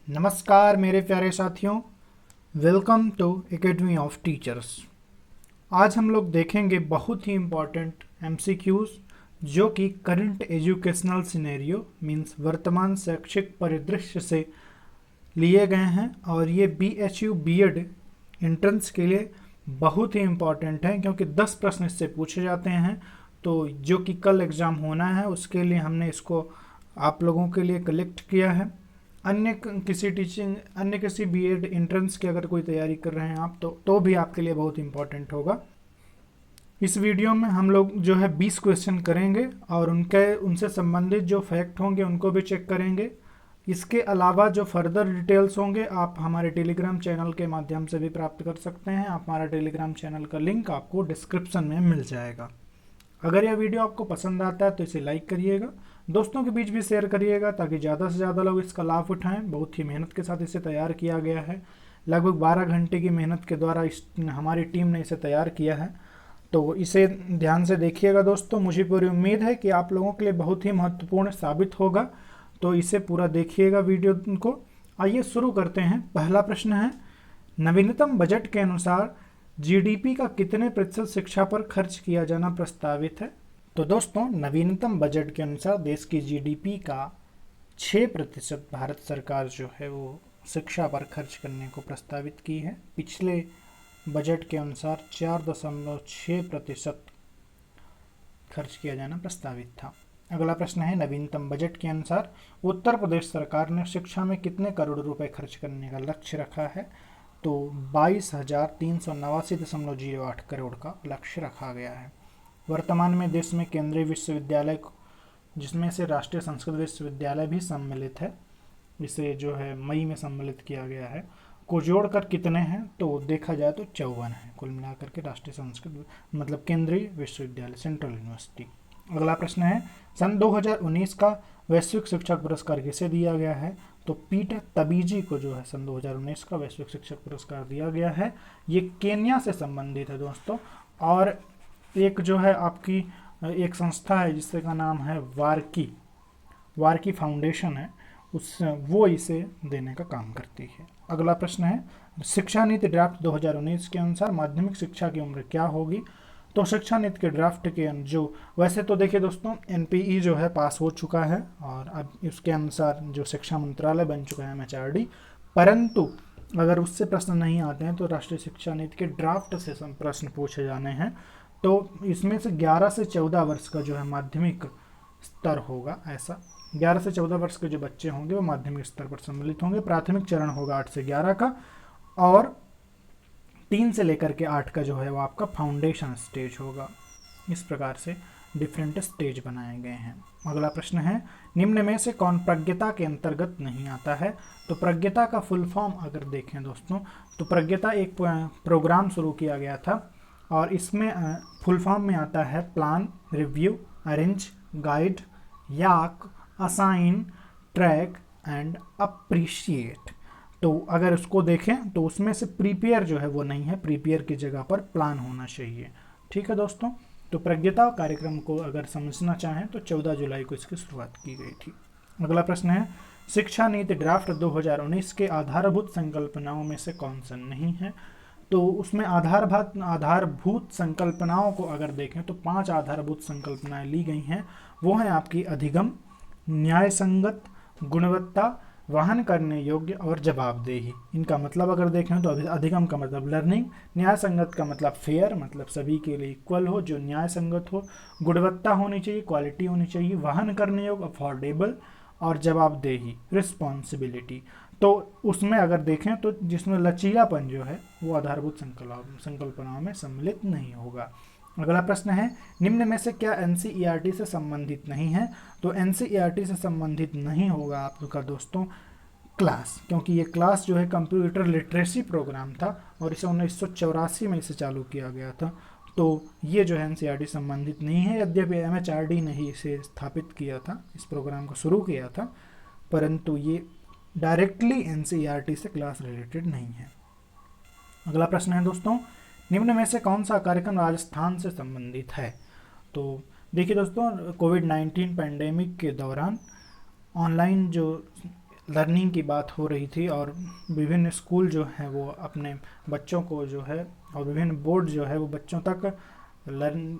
नमस्कार मेरे प्यारे साथियों, welcome to academy of teachers. आज हम लोग देखेंगे बहुत ही इम्पॉर्टेंट एमसीक्यूज जो कि करंट एजुकेशनल सिनेरियो मीन्स वर्तमान शैक्षिक परिदृश्य से लिए गए हैं और ये बीएचयू बीएड एंट्रेंस के लिए बहुत ही इम्पॉर्टेंट है क्योंकि 10 प्रश्न इससे पूछे जाते हैं। तो जो कि कल एग्ज़ाम होना है उसके लिए हमने इसको आप लोगों के लिए कलेक्ट किया है। अन्य किसी बीएड एंट्रेंस की अगर कोई तैयारी कर रहे हैं आप तो भी आपके लिए बहुत इंपॉर्टेंट होगा। इस वीडियो में हम लोग जो है 20 क्वेश्चन करेंगे और उनसे संबंधित जो फैक्ट होंगे उनको भी चेक करेंगे। इसके अलावा जो फर्दर डिटेल्स होंगे आप हमारे टेलीग्राम चैनल के माध्यम से भी प्राप्त कर सकते हैं। हमारा टेलीग्राम चैनल का लिंक आपको डिस्क्रिप्शन में मिल जाएगा। अगर यह वीडियो आपको पसंद आता है तो इसे लाइक करिएगा, दोस्तों के बीच भी शेयर करिएगा ताकि ज़्यादा से ज़्यादा लोग इसका लाभ उठाएं। बहुत ही मेहनत के साथ इसे तैयार किया गया है। लगभग 12 घंटे की मेहनत के द्वारा हमारी टीम ने इसे तैयार किया है। तो इसे ध्यान से देखिएगा दोस्तों, मुझे पूरी उम्मीद है कि आप लोगों के लिए बहुत ही महत्वपूर्ण साबित होगा। तो इसे पूरा देखिएगा वीडियो को। आइए शुरू करते हैं। पहला प्रश्न है, नवीनतम बजट के अनुसार जीडीपी का कितने प्रतिशत शिक्षा पर खर्च किया जाना प्रस्तावित है। तो दोस्तों, नवीनतम बजट के अनुसार देश की जीडीपी का 6% भारत सरकार जो है वो शिक्षा पर खर्च करने को प्रस्तावित की है। पिछले बजट के अनुसार 4.6% खर्च किया जाना प्रस्तावित था। अगला प्रश्न है, नवीनतम बजट के अनुसार उत्तर प्रदेश सरकार ने शिक्षा में कितने करोड़ रुपए खर्च करने का लक्ष्य रखा है। तो 22,389.08 करोड़ का लक्ष्य रखा गया है। वर्तमान में देश में केंद्रीय विश्वविद्यालय, जिसमें से राष्ट्रीय संस्कृत विश्वविद्यालय भी सम्मिलित है, इसे जो है मई में सम्मिलित किया गया है, को जोड़कर कितने हैं। तो देखा जाए तो 54 है कुल मिलाकर के राष्ट्रीय संस्कृत मतलब केंद्रीय विश्वविद्यालय, सेंट्रल यूनिवर्सिटी। अगला प्रश्न है, सन 2019 का वैश्विक शिक्षक पुरस्कार किसे दिया गया है। तो पीटर तबीजी को जो है सन 2019 का वैश्विक शिक्षक पुरस्कार दिया गया है। ये केन्या से संबंधित है दोस्तों। और एक जो है आपकी एक संस्था है जिसका नाम है वार्की फाउंडेशन है, वो इसे देने का काम करती है। अगला प्रश्न है, शिक्षा नीति ड्राफ्ट 2019 के अनुसार माध्यमिक शिक्षा की उम्र क्या होगी। तो शिक्षा नीति के ड्राफ्ट के जो वैसे तो देखिए दोस्तों, एनपीई जो है पास हो चुका है और अब इसके अनुसार जो शिक्षा मंत्रालय बन चुका है एमएचआरडी, परंतु अगर उससे प्रश्न नहीं आते हैं तो राष्ट्रीय शिक्षा नीति के ड्राफ्ट से प्रश्न पूछे जाने हैं। तो इसमें से 11 से 14 वर्ष का जो है माध्यमिक स्तर होगा। ऐसा 11 से 14 वर्ष के जो बच्चे होंगे वो माध्यमिक स्तर पर सम्मिलित होंगे। प्राथमिक चरण होगा 8 से 11 का और 3 से लेकर के 8 का जो है वो आपका फाउंडेशन स्टेज होगा। इस प्रकार से डिफरेंट स्टेज बनाए गए हैं। अगला प्रश्न है, निम्न में से कौन प्रज्ञता के अंतर्गत नहीं आता है। तो प्रज्ञता का फुल फॉर्म अगर देखें दोस्तों, तो प्रज्ञता एक प्रोग्राम शुरू किया गया था और इसमें फुल फॉर्म में आता है plan, review, arrange, guide, yak, assign, track and appreciate. तो अगर उसको देखें तो उसमें से प्रीपेयर जो है वो नहीं है, प्रीपेयर की जगह पर प्लान होना चाहिए। ठीक है दोस्तों, तो प्रज्ञता कार्यक्रम को अगर समझना चाहें तो 14 जुलाई को इसकी शुरुआत की गई थी। अगला प्रश्न है, शिक्षा नीति ड्राफ्ट 2019 के आधारभूत संकल्पनाओं में से कौन सा नहीं है। तो उसमें आधारभूत संकल्पनाओं को अगर देखें तो 5 आधारभूत संकल्पनाएं ली गई हैं। वो हैं आपकी अधिगम, न्याय संगत, गुणवत्ता, वहन करने योग्य और जवाबदेही। इनका मतलब अगर देखें तो अधिगम का मतलब लर्निंग, न्याय संगत का मतलब फेयर, मतलब सभी के लिए इक्वल हो, जो न्याय संगत हो, गुणवत्ता होनी चाहिए, क्वालिटी होनी चाहिए, वहन करने योग्य अफोर्डेबल, और जवाबदेही रिस्पॉन्सिबिलिटी। तो उसमें अगर देखें तो जिसमें लचीलापन जो है वो आधारभूत संकल्पनाओं में सम्मिलित नहीं होगा। अगला प्रश्न है, निम्न में से क्या एनसीईआरटी से संबंधित नहीं है। तो एनसीईआरटी से संबंधित नहीं होगा आपका दोस्तों क्लास, क्योंकि ये क्लास जो है कंप्यूटर लिटरेसी प्रोग्राम था और इसे 1984 में इसे चालू किया गया था। तो ये जो है एनसीईआरटी संबंधित नहीं है। यद्यपि एमएचआरडी ने ही इसे स्थापित किया था, इस प्रोग्राम को शुरू किया था, परंतु ये डायरेक्टली एनसीईआरटी से क्लास रिलेटेड नहीं है। अगला प्रश्न है दोस्तों, निम्न में से कौन सा कार्यक्रम राजस्थान से संबंधित है। तो देखिए दोस्तों, कोविड-19 पैंडेमिक के दौरान ऑनलाइन जो लर्निंग की बात हो रही थी और विभिन्न स्कूल जो हैं वो अपने बच्चों को जो है और विभिन्न बोर्ड जो है वो बच्चों तक लर्न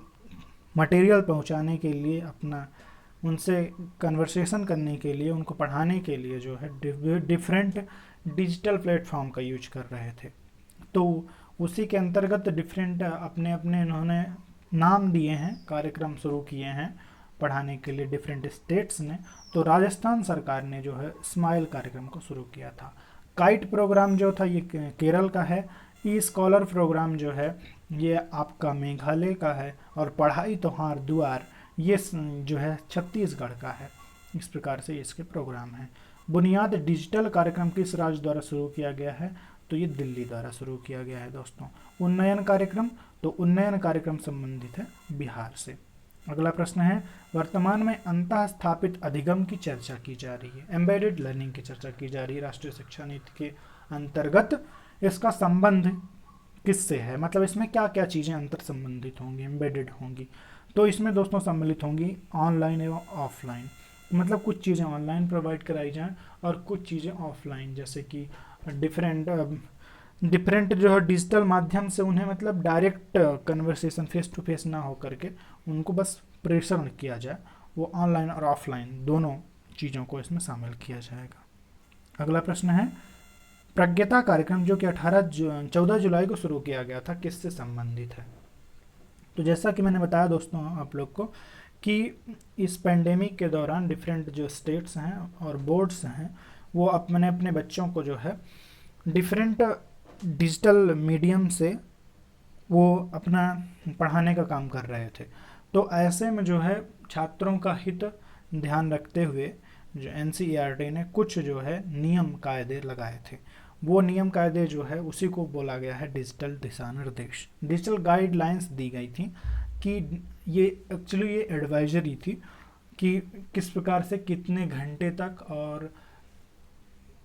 मटेरियल पहुंचाने के लिए अपना उनसे कन्वर्सेशन करने के लिए उनको पढ़ाने के लिए जो है डिफरेंट डिजिटल प्लेटफॉर्म का यूज कर रहे थे। तो उसी के अंतर्गत डिफरेंट अपने अपने इन्होंने नाम दिए हैं, कार्यक्रम शुरू किए हैं पढ़ाने के लिए डिफरेंट स्टेट्स ने। तो राजस्थान सरकार ने जो है स्माइल कार्यक्रम को शुरू किया था। काइट प्रोग्राम जो था ये केरल का है। ई स्कॉलर प्रोग्राम जो है ये आपका मेघालय का है। और पढ़ाई त्योहार दुआर ये जो है छत्तीसगढ़ का है। इस प्रकार से इसके प्रोग्राम हैं। बुनियाद डिजिटल कार्यक्रम किस राज्य द्वारा शुरू किया गया है? तो ये दिल्ली द्वारा शुरू किया गया है दोस्तों। उन्नयन कार्यक्रम, तो उन्नयन कार्यक्रम संबंधित है बिहार से। अगला प्रश्न है, वर्तमान में अंतः स्थापित अधिगम की चर्चा की जा रही है, एम्बेडेड लर्निंग की चर्चा की जा रही है राष्ट्रीय शिक्षा नीति के अंतर्गत। इसका संबंध किससे है, मतलब इसमें क्या क्या चीज़ें अंतर संबंधित होंगी, एम्बेडेड होंगी? तो इसमें दोस्तों सम्मिलित होंगी ऑनलाइन एवं ऑफलाइन, मतलब कुछ चीज़ें ऑनलाइन प्रोवाइड कराई जाएँ और कुछ चीज़ें ऑफलाइन, जैसे कि डिफरेंट जो है डिजिटल माध्यम से उन्हें मतलब direct conversation face to face ना हो करके उनको बस प्रेषण किया जाए, वो ऑनलाइन और ऑफलाइन दोनों चीज़ों को इसमें शामिल किया जाएगा। अगला प्रश्न है, प्रज्ञता कार्यक्रम जो कि 14 जुलाई को शुरू किया गया था, किससे संबंधित है? तो जैसा कि मैंने बताया दोस्तों आप लोग को कि इस पेंडेमिक के दौरान डिफरेंट जो स्टेट्स हैं और बोर्ड्स हैं वो अपने अपने बच्चों को जो है डिफरेंट डिजिटल मीडियम से वो अपना पढ़ाने का काम कर रहे थे। तो ऐसे में जो है छात्रों का हित ध्यान रखते हुए जो NCERT ने कुछ जो है नियम कायदे लगाए थे। वो नियम कायदे जो है उसी को बोला गया है डिजिटल दिशा निर्देश। डिजिटल गाइडलाइंस दी गई थी कि ये एक्चुअली ये एडवाइजरी थी कि किस प्रकार से कितने घंटे तक और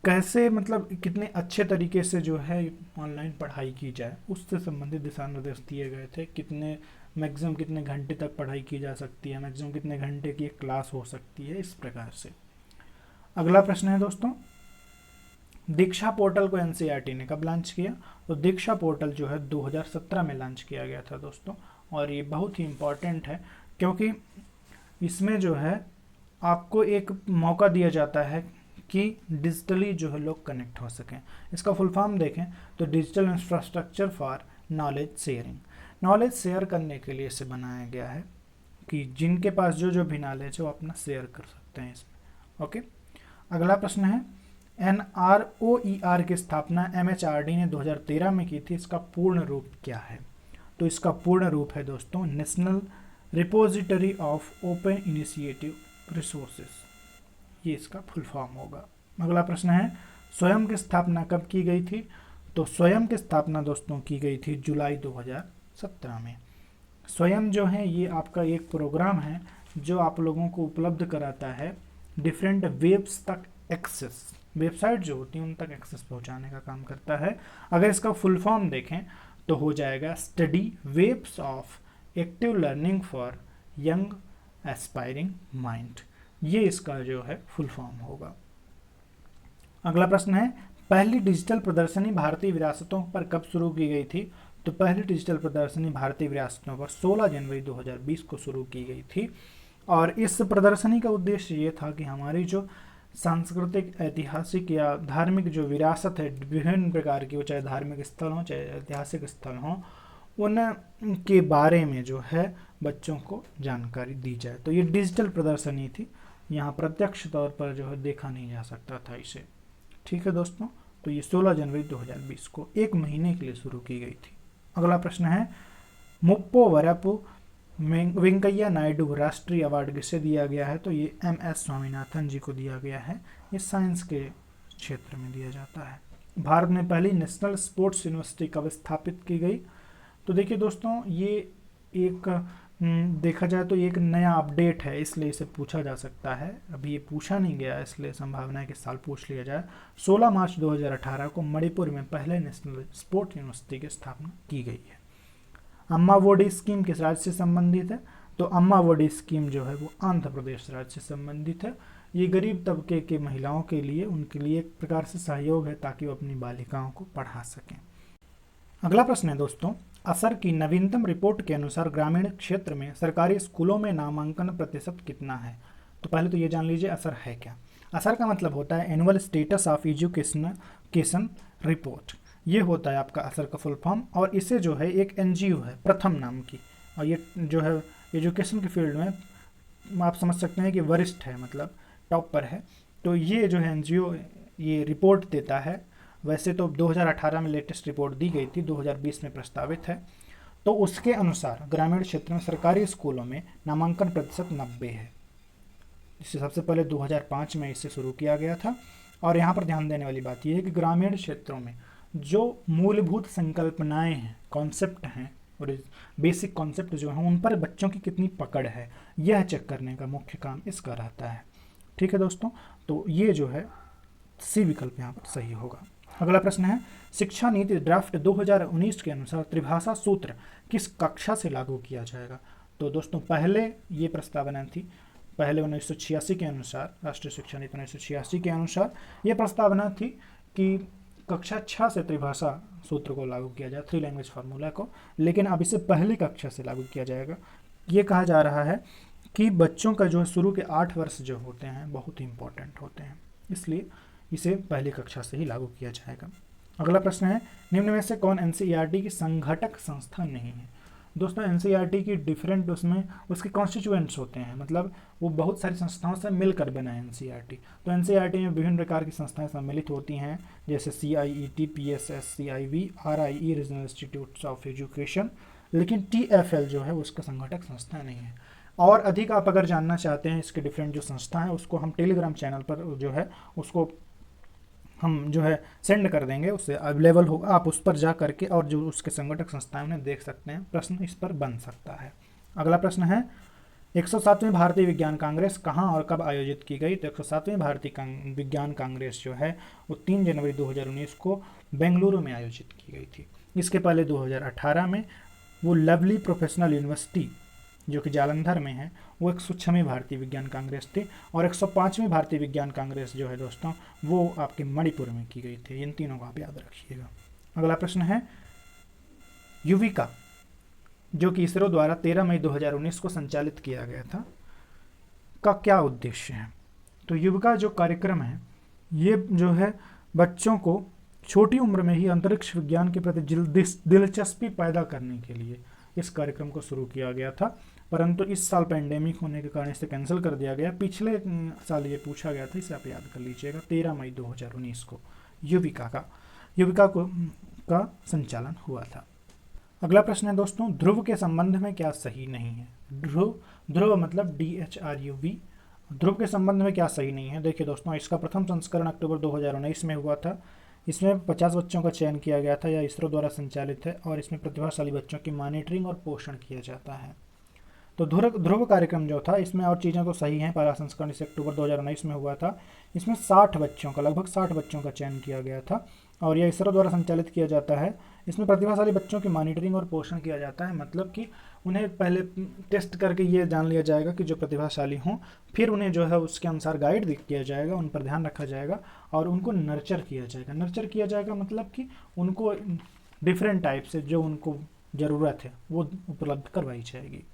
कैसे मतलब कितने अच्छे तरीके से जो है ऑनलाइन पढ़ाई की जाए, उससे संबंधित दिशा निर्देश दिए गए थे। कितने मैक्सिमम कितने घंटे तक पढ़ाई की जा सकती है, मैक्सिमम कितने घंटे की एक क्लास हो सकती है, इस प्रकार से। अगला प्रश्न है दोस्तों, दीक्षा पोर्टल को NCERT ने कब लॉन्च किया? तो दीक्षा पोर्टल जो है 2017 में लॉन्च किया गया था दोस्तों। और ये बहुत ही इम्पॉर्टेंट है क्योंकि इसमें जो है आपको एक मौका दिया जाता है कि डिजिटली जो है लोग कनेक्ट हो सकें। इसका फुल फॉर्म देखें तो digital infrastructure for knowledge sharing. Knowledge share करने के लिए इसे बनाया गया है कि जिनके पास जो जो भी नॉलेज है वो अपना शेयर कर सकते हैं इसमें। ओके, अगला प्रश्न है, NROER की स्थापना MHRD ने 2013 में की थी, इसका पूर्ण रूप क्या है? तो इसका पूर्ण रूप है दोस्तों national repository of open initiative resources, ये इसका फुल फॉर्म होगा। अगला प्रश्न है, स्वयं की स्थापना कब की गई थी? तो स्वयं की स्थापना दोस्तों की गई थी जुलाई 2017 में। स्वयं जो है ये आपका एक प्रोग्राम है जो आप लोगों को उपलब्ध कराता है डिफरेंट वेब्स तक एक्सेस, वेबसाइट जो होती है उन तक एक्सेस पहुंचाने का काम करता है। अगर इसका फुल फॉर्म देखें तो हो जाएगा study webs of active learning for young aspiring mind, ये इसका जो है फुल फॉर्म होगा। अगला प्रश्न है, पहली डिजिटल प्रदर्शनी भारतीय विरासतों पर कब शुरू की गई थी? तो पहली डिजिटल प्रदर्शनी भारतीय विरासतों पर 16 जनवरी 2020 को शुरू की गई थी। और इस प्रदर्शनी का उद्देश्य ये था कि हमारी जो सांस्कृतिक, ऐतिहासिक या धार्मिक जो विरासत है विभिन्न प्रकार की, वो चाहे धार्मिक स्थल हो चाहे ऐतिहासिक स्थल हो, उनके बारे में जो है बच्चों को जानकारी दी जाए। तो ये डिजिटल प्रदर्शनी थी, यहाँ प्रत्यक्ष तौर पर जो है देखा नहीं जा सकता था इसे। ठीक है दोस्तों, तो ये 16 जनवरी 2020 को एक महीने के लिए शुरू की गई थी। अगला प्रश्न है, मुप्पो वरपु वेंकैया नायडू राष्ट्रीय अवार्ड किसे दिया गया है? तो ये MS स्वामीनाथन जी को दिया गया है। ये साइंस के क्षेत्र में दिया जाता है। भारत में पहली नेशनल स्पोर्ट्स यूनिवर्सिटी कब स्थापित की गई? तो देखिए दोस्तों, ये एक देखा जाए तो एक नया अपडेट है, इसलिए इसे पूछा जा सकता है। अभी ये पूछा नहीं गया, इसलिए संभावना है कि साल पूछ लिया जाए। 16 मार्च 2018 को मणिपुर में पहले नेशनल स्पोर्ट्स यूनिवर्सिटी की स्थापना की गई है। अम्मा वोडी स्कीम किस राज्य से संबंधित है? तो अम्मा वोडी स्कीम जो है वो आंध्र प्रदेश राज्य से संबंधित है। ये गरीब तबके के महिलाओं के लिए, उनके लिए एक प्रकार से सहयोग है ताकि वो अपनी बालिकाओं को पढ़ा सकें। अगला प्रश्न है दोस्तों, असर की नवीनतम रिपोर्ट के अनुसार ग्रामीण क्षेत्र में सरकारी स्कूलों में नामांकन प्रतिशत कितना है? तो पहले तो ये जान लीजिए असर है क्या। असर का मतलब होता है annual status of education report. ये होता है आपका असर का फुल फॉर्म, और इसे जो है एक एनजीओ है प्रथम नाम की, और ये जो है एजुकेशन के फील्ड में आप समझ सकते हैं कि वरिष्ठ है, मतलब टॉप पर है। तो ये जो है एनजीओ ये रिपोर्ट देता है। वैसे तो 2018 में लेटेस्ट रिपोर्ट दी गई थी, 2020 में प्रस्तावित है। तो उसके अनुसार ग्रामीण क्षेत्र में सरकारी स्कूलों में नामांकन प्रतिशत 90 है। इससे सबसे पहले 2005 में इसे शुरू किया गया था। और यहाँ पर ध्यान देने वाली बात यह है कि ग्रामीण क्षेत्रों में जो मूलभूत संकल्पनाएं हैं, कॉन्सेप्ट हैं, और बेसिक कॉन्सेप्ट जो हैं, उन पर बच्चों की कितनी पकड़ है, यह चेक करने का मुख्य काम इसका रहता है। ठीक है दोस्तों, तो ये जो है सी विकल्प यहाँ पर सही होगा। अगला प्रश्न है, शिक्षा नीति ड्राफ्ट 2019 के अनुसार त्रिभाषा सूत्र किस कक्षा से लागू किया जाएगा? तो दोस्तों पहले ये प्रस्तावना थी, पहले 1986 के अनुसार, राष्ट्रीय शिक्षा नीति 1986 के अनुसार ये प्रस्तावना थी कि कक्षा 6 से त्रिभाषा सूत्र को लागू किया जाए, 3 लैंग्वेज फार्मूला को। लेकिन अब इसे पहली कक्षा से लागू किया जाएगा। ये कहा जा रहा है कि बच्चों का जो शुरू के 8 वर्ष जो होते हैं बहुत ही इंपॉर्टेंट होते हैं, इसलिए इसे पहली कक्षा से ही लागू किया जाएगा। अगला प्रश्न है, निम्न में से कौन एनसीईआरटी की संघटक संस्था नहीं है? दोस्तों एनसीईआरटी की डिफरेंट उसमें उसके कॉन्स्टिट्यूएंट्स होते हैं, मतलब वो बहुत सारी संस्थाओं से मिलकर बना है एनसीईआरटी। तो एनसीईआरटी में विभिन्न प्रकार की संस्थाएं सम्मिलित होती हैं, जैसे CIET, PSS, CIV, RIE regional institutes of education. लेकिन TFL जो है उसका संघटक संस्था नहीं है। और अधिक आप अगर जानना चाहते हैं इसके डिफरेंट जो संस्था है, उसको हम टेलीग्राम चैनल पर जो है उसको हम जो है सेंड कर देंगे, उससे अवेलेबल होगा, आप उस पर जा करके और जो उसके संगठक संस्थाएं उन्हें देख सकते हैं। प्रश्न इस पर बन सकता है। अगला प्रश्न है, 107वीं भारतीय विज्ञान कांग्रेस कहाँ और कब आयोजित की गई? तो 107वीं भारतीय विज्ञान कांग्रेस जो है वो 3 जनवरी 2019 को बेंगलुरु में आयोजित की गई थी। इसके पहले 2018 में वो लवली प्रोफेशनल यूनिवर्सिटी जो कि जालंधर में है, वो 106वीं भारतीय विज्ञान कांग्रेस थी। और 105वीं भारतीय विज्ञान कांग्रेस जो है दोस्तों वो आपके मणिपुर में की गई थी। इन तीनों को आप याद रखिएगा। अगला प्रश्न है, युविका जो कि इसरो द्वारा 13 मई 2019 को संचालित किया गया था, का क्या उद्देश्य है? तो युविका जो कार्यक्रम है ये जो है बच्चों को छोटी उम्र में ही अंतरिक्ष विज्ञान के प्रति दिलचस्पी पैदा करने के लिए इस कार्यक्रम को शुरू किया गया था। परंतु इस साल पैंडेमिक होने के कारण इसे कैंसिल कर दिया गया। पिछले साल ये पूछा गया था, इसे आप याद कर लीजिएगा। 13 मई 2019 को युविका का संचालन हुआ था। अगला प्रश्न है दोस्तों, ध्रुव के संबंध में क्या सही नहीं है? ध्रुव मतलब DHRUV, ध्रुव के संबंध में क्या सही नहीं है? देखिए दोस्तों, इसका प्रथम संस्करण अक्टूबर 2019 में हुआ था। इसमें 50 बच्चों का चयन किया गया था, यह इसरो द्वारा संचालित है और इसमें प्रतिभाशाली बच्चों की मॉनिटरिंग और पोषण किया जाता है। तो ध्रुव कार्यक्रम जो था इसमें और चीज़ें तो सही हैं। पहला संस्करण इसे अक्टूबर 2019 में हुआ था। इसमें 60 बच्चों का, लगभग 60 बच्चों का चयन किया गया था और यह इसरो द्वारा संचालित किया जाता है। इसमें प्रतिभाशाली बच्चों की मॉनिटरिंग और पोषण किया जाता है, मतलब कि उन्हें पहले टेस्ट करके ये जान लिया जाएगा कि जो प्रतिभाशाली हों, फिर उन्हें जो है उसके अनुसार गाइड किया जाएगा, उन पर ध्यान रखा जाएगा और उनको नर्चर किया जाएगा। नर्चर किया जाएगा मतलब कि उनको डिफरेंट टाइप से जो उनको ज़रूरत है वो उपलब्ध करवाई जाएगी।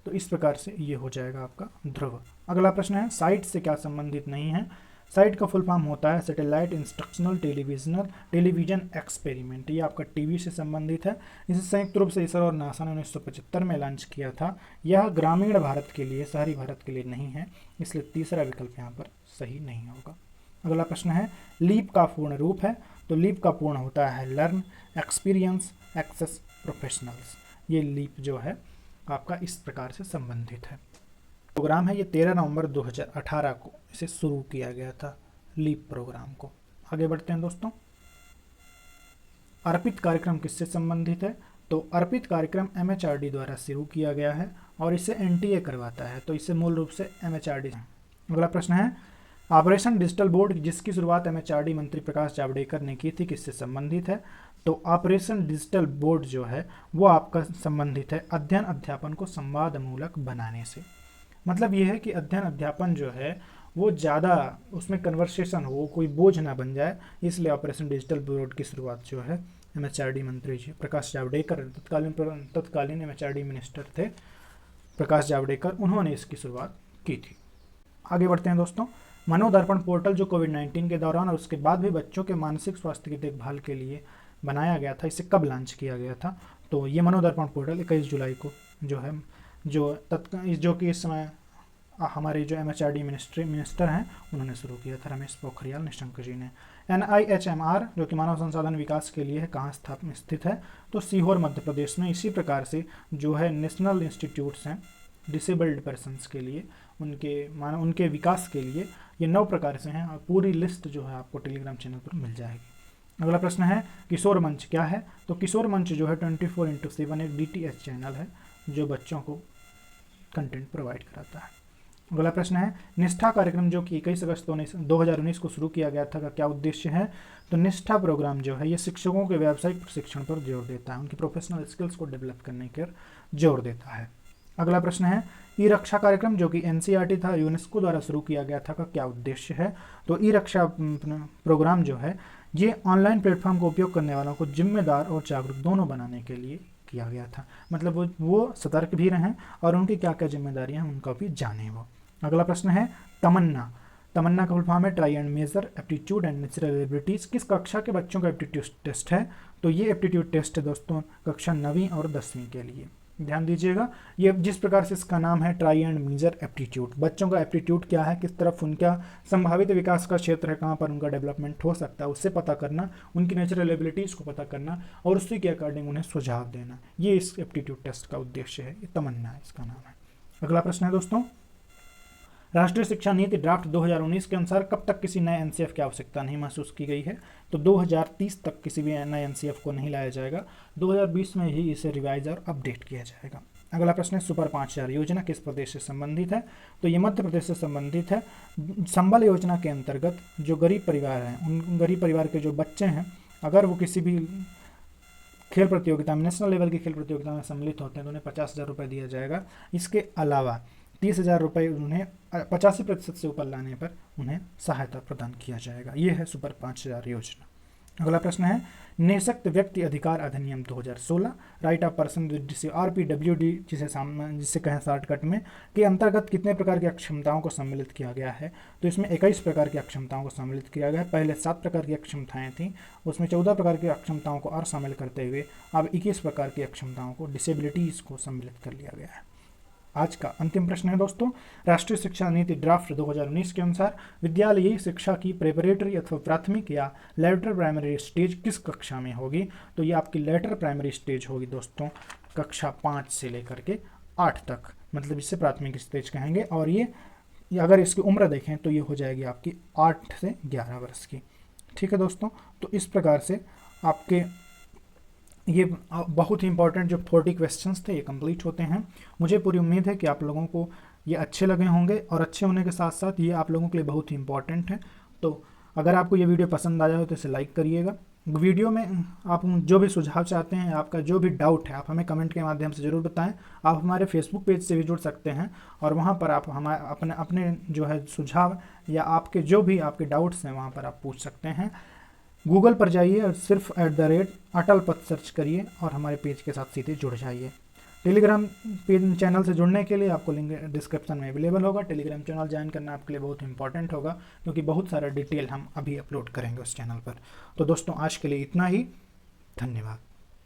तो इस प्रकार से ये हो जाएगा आपका ध्रुव। अगला प्रश्न है, साइट से क्या संबंधित नहीं है? साइट का फुल फॉर्म होता है सैटेलाइट इंस्ट्रक्शनल टेलीविजन एक्सपेरिमेंट। ये आपका टीवी से संबंधित है। इसे संयुक्त रूप से इसरो और नासा ने 1975 में लॉन्च किया था। यह ग्रामीण भारत के लिए, शहरी भारत के लिए नहीं है, इसलिए तीसरा विकल्प यहाँ पर सही नहीं होगा। अगला प्रश्न है, लीप का पूर्ण रूप है? तो लीप का पूर्ण होता है लर्न, एक्सपीरियंस, एक्सेस, प्रोफेशनल्स। ये लीप जो है आपका इस प्रकार से संबंधित है। प्रोग्राम है ये 13 नवंबर 2018 को इसे शुरू किया गया था, लीप प्रोग्राम को। आगे बढ़ते हैं दोस्तों, अर्पित कार्यक्रम किससे संबंधित है? तो अर्पित कार्यक्रम MHRD द्वारा शुरू किया गया है और इसे NTA करवाता है, तो इसे मूल रूप से MHRD। अगला प्रश्न है, ऑपरेशन डिजिटल बोर्ड जिसकी शुरुआत MHRD मंत्री प्रकाश जावड़ेकर ने की थी, किससे संबंधित है? तो ऑपरेशन डिजिटल बोर्ड जो है वो आपका संबंधित है अध्ययन अध्यापन को संवाद मूलक बनाने से। मतलब ये है कि अध्ययन अध्यापन जो है वो ज़्यादा उसमें कन्वर्सेशन हो, कोई बोझ ना बन जाए, इसलिए ऑपरेशन डिजिटल बोर्ड की शुरुआत जो है MHRD मंत्री जी प्रकाश जावड़ेकर, तत्कालीन MHRD मिनिस्टर थे प्रकाश जावड़ेकर, उन्होंने इसकी शुरुआत की थी। आगे बढ़ते हैं दोस्तों। मनोदर्पण पोर्टल जो कोविड-19 के दौरान और उसके बाद भी बच्चों के मानसिक स्वास्थ्य की देखभाल के लिए बनाया गया था, इसे कब लॉन्च किया गया था? तो ये मनोदर्पण पोर्टल 21 जुलाई को जो है जो कि इस समय हमारे जो MHRD मिनिस्टर हैं उन्होंने शुरू किया था, रमेश पोखरियाल निशंक जी ने। NIHMR जो कि मानव संसाधन विकास के लिए है, कहाँ स्थित है? तो सीहोर मध्य प्रदेश में। इसी प्रकार से जो है नेशनल इंस्टीट्यूट्स हैं डिसेबल्ड पर्सनस के लिए, उनके विकास के लिए, ये 9 प्रकार से हैं और पूरी लिस्ट जो है आपको टेलीग्राम चैनल पर मिल जाएगी। अगला प्रश्न है किशोर मंच क्या है? तो किशोर मंच जो है 24/7 एक DTH चैनल है जो बच्चों को कंटेंट प्रोवाइड कराता है। अगला प्रश्न है निष्ठा कार्यक्रम जो कि 21 अगस्त 2019 को शुरू किया गया था का क्या उद्देश्य है? तो निष्ठा प्रोग्राम जो है ये शिक्षकों के व्यावसायिक प्रशिक्षण पर जोर देता है, उनकी प्रोफेशनल स्किल्स को डेवलप करने पर जोर देता है। अगला प्रश्न है ई रक्षा कार्यक्रम जो कि NCERT था, यूनेस्को द्वारा शुरू किया गया था का क्या उद्देश्य है? तो ई रक्षा प्रोग्राम जो है ये ऑनलाइन प्लेटफॉर्म का उपयोग करने वालों को जिम्मेदार और जागरूक दोनों बनाने के लिए किया गया था, मतलब वो सतर्क भी रहें और उनकी क्या क्या जिम्मेदारियां हैं उनका भी जाने वो। अगला प्रश्न है तमन्ना का फुल फॉर्म है try and measure aptitude and natural abilities. किस कक्षा के बच्चों का एप्टीट्यूड टेस्ट है? तो ये एप्टीट्यूड टेस्ट है दोस्तों कक्षा 9वीं और 10वीं के लिए। ध्यान दीजिएगा, ये जिस प्रकार से इसका नाम है ट्राई एंड मेजर एप्टीट्यूड, बच्चों का एप्टीट्यूड क्या है, किस तरफ उनका संभावित विकास का क्षेत्र है, कहाँ पर उनका डेवलपमेंट हो सकता है, उससे पता करना, उनकी नेचुरल एबिलिटीज़ को पता करना और उसी के अकॉर्डिंग उन्हें सुझाव देना, ये इस एप्टीट्यूड टेस्ट का उद्देश्य है। ये तमन्ना है इसका नाम है। अगला प्रश्न है दोस्तों राष्ट्रीय शिक्षा नीति ड्राफ्ट 2019 के अनुसार कब तक किसी नए NCF की आवश्यकता नहीं महसूस की गई है? तो 2030 तक किसी भी नए NCF को नहीं लाया जाएगा, 2020 में ही इसे रिवाइज और अपडेट किया जाएगा। अगला प्रश्न है सुपर 5000 योजना किस प्रदेश से संबंधित है? तो ये मध्य प्रदेश से संबंधित है। संबल योजना के अंतर्गत जो गरीब परिवार हैं, उन गरीब परिवार के जो बच्चे हैं, अगर वो किसी भी खेल प्रतियोगिता में, नेशनल लेवल की खेल प्रतियोगिता में सम्मिलित होते हैं तो उन्हें 50,000 रुपये दिया जाएगा। इसके अलावा 30,000 रुपये उन्हें 85% से ऊपर लाने पर उन्हें सहायता प्रदान किया जाएगा। ये है सुपर 5000 योजना। अगला प्रश्न है निःशक्त व्यक्ति अधिकार अधिनियम 2016 राइट ऑफ पर्सन जिसे RPWD जिसे कहें शॉर्टकट में, के अंतर्गत कितने प्रकार की अक्षमताओं को सम्मिलित किया गया है? तो इसमें 21 प्रकार की अक्षमताओं को सम्मिलित किया गया है। पहले 7 प्रकार की अक्षमताएं थीं, उसमें 14 प्रकार की अक्षमताओं को और शामिल करते हुए अब 21 प्रकार की अक्षमताओं को, डिसेबिलिटीज़ को सम्मिलित कर लिया गया है। आज का अंतिम प्रश्न है दोस्तों राष्ट्रीय शिक्षा नीति ड्राफ्ट 2019 के अनुसार विद्यालयी शिक्षा की प्रेपरेटरी अथवा प्राथमिक या लेटर प्राइमरी स्टेज किस कक्षा में होगी? तो ये आपकी लेटर प्राइमरी स्टेज होगी दोस्तों, कक्षा 5 से लेकर के 8 तक, मतलब इसे प्राथमिक स्टेज कहेंगे। और ये अगर इसकी उम्र देखें तो ये हो जाएगी आपकी 8 से 11 वर्ष की। ठीक है दोस्तों, तो इस प्रकार से आपके ये बहुत ही इंपॉर्टेंट जो 40 क्वेश्चंस थे ये कंप्लीट होते हैं। मुझे पूरी उम्मीद है कि आप लोगों को ये अच्छे लगे होंगे और अच्छे होने के साथ साथ ये आप लोगों के लिए बहुत ही इंपॉर्टेंट है। तो अगर आपको ये वीडियो पसंद आया हो तो इसे लाइक करिएगा। वीडियो में आप जो भी सुझाव चाहते हैं, आपका जो भी डाउट है, आप हमें कमेंट के माध्यम से ज़रूर बताएं। आप हमारे फेसबुक पेज से भी जुड़ सकते हैं और वहाँ पर आप हमारे अपने जो है सुझाव या आपके जो भी आपके डाउट्स हैं वहाँ पर आप पूछ सकते हैं। गूगल पर जाइए और सिर्फ @अटल पथ सर्च करिए और हमारे पेज के साथ सीधे जुड़ जाइए। टेलीग्राम पेज चैनल से जुड़ने के लिए आपको लिंक डिस्क्रिप्शन में अवेलेबल होगा। टेलीग्राम चैनल ज्वाइन करना आपके लिए बहुत इंपॉर्टेंट होगा क्योंकि बहुत सारा डिटेल हम अभी अपलोड करेंगे उस चैनल पर। तो दोस्तों आज के लिए इतना ही, धन्यवाद।